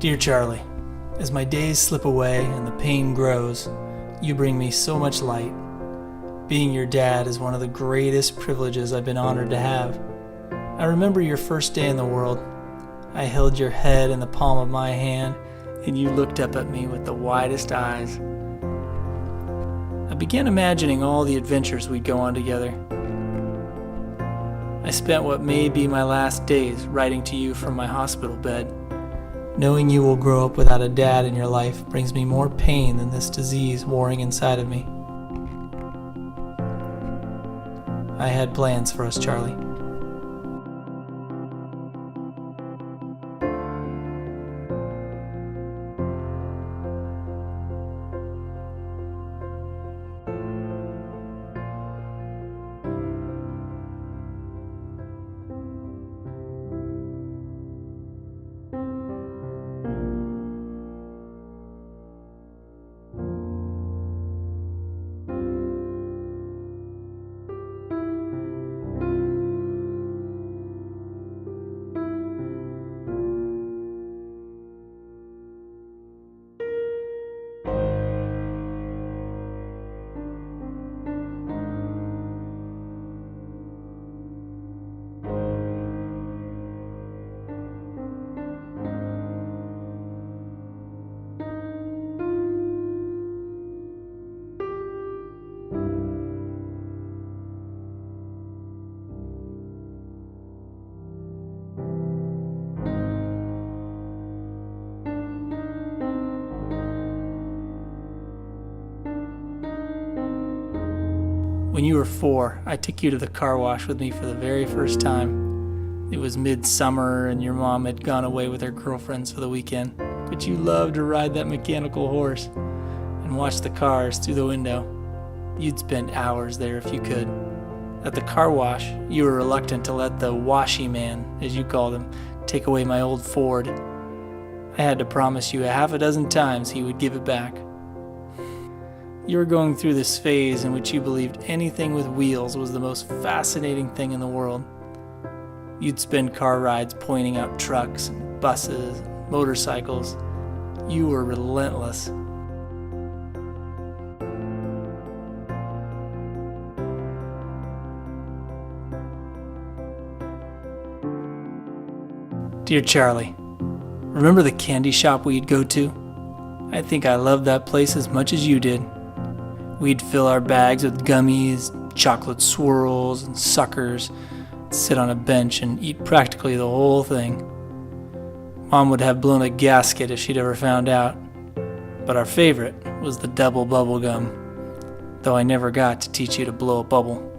Dear Charlie, as my days slip away and the pain grows, you bring me so much light. Being your dad is one of the greatest privileges I've been honored to have. I remember your first day in the world. I held your head in the palm of my hand, and you looked up at me with the widest eyes. I began imagining all the adventures we'd go on together. I spent what may be my last days writing to you from my hospital bed. Knowing you will grow up without a dad in your life brings me more pain than this disease warring inside of me. I had plans for us, Charlie. When you were 4, I took you to the car wash with me for the very first time. It was midsummer and your mom had gone away with her girlfriends for the weekend, but you loved to ride that mechanical horse and watch the cars through the window. You'd spend hours there if you could. At the car wash, you were reluctant to let the washy man, as you called him, take away my old Ford. I had to promise you a half a dozen times he would give it back. You were going through this phase in which you believed anything with wheels was the most fascinating thing in the world. You'd spend car rides pointing out trucks, and buses, and motorcycles. You were relentless. Dear Charlie, remember the candy shop we'd go to? I think I loved that place as much as you did. We'd fill our bags with gummies, chocolate swirls, and suckers, sit on a bench and eat practically the whole thing. Mom would have blown a gasket if she'd ever found out, but our favorite was the double bubble gum, though I never got to teach you to blow a bubble.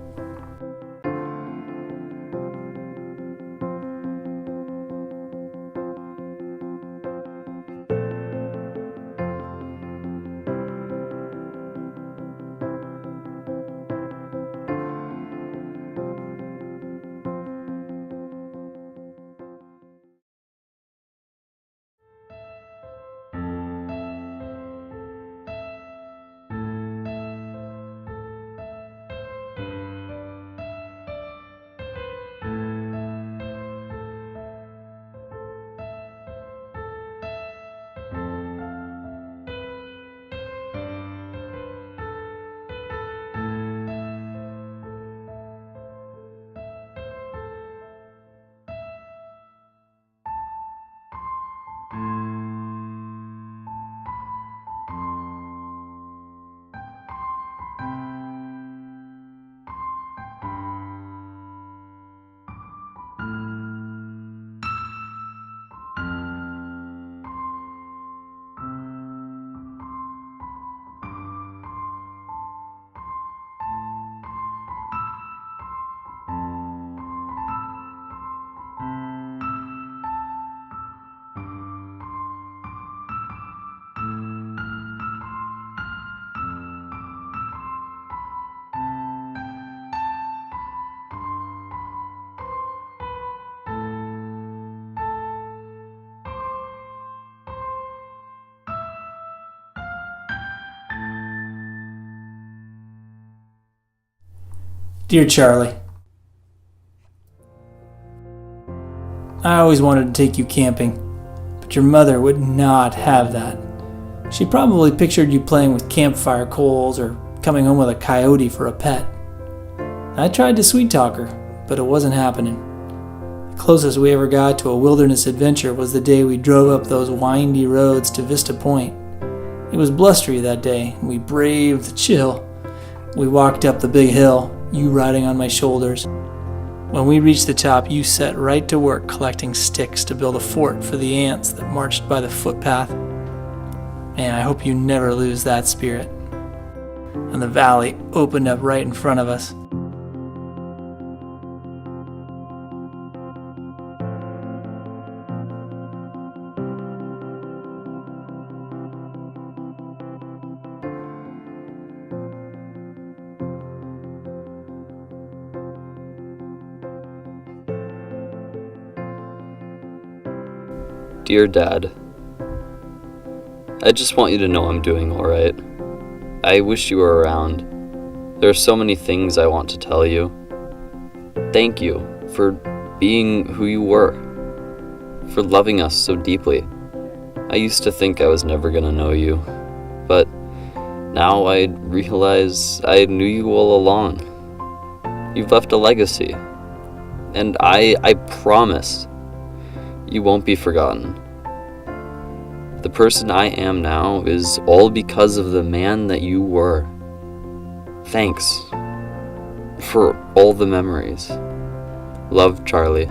Dear Charlie, I always wanted to take you camping, but But your mother would not have that. She probably pictured you playing with campfire coals or coming home with a coyote for a pet. I tried to sweet talk her, but it wasn't happening. The closest we ever got to a wilderness adventure was the day we drove up those windy roads to Vista Point. It was blustery that day, and we braved the chill. We walked up the big hill, you riding on my shoulders. When we reached the top, you set right to work collecting sticks to build a fort for the ants that marched by the footpath. Man, I hope you never lose that spirit. And the valley opened up right in front of us. Dear Dad, I just want you to know I'm doing alright. I wish you were around. There are so many things I want to tell you. Thank you for being who you were, for loving us so deeply. I used to think I was never gonna know you, but now I realize I knew you all along. You've left a legacy, and I promise you won't be forgotten. The person I am now is all because of the man that you were. Thanks for all the memories. Love, Charlie.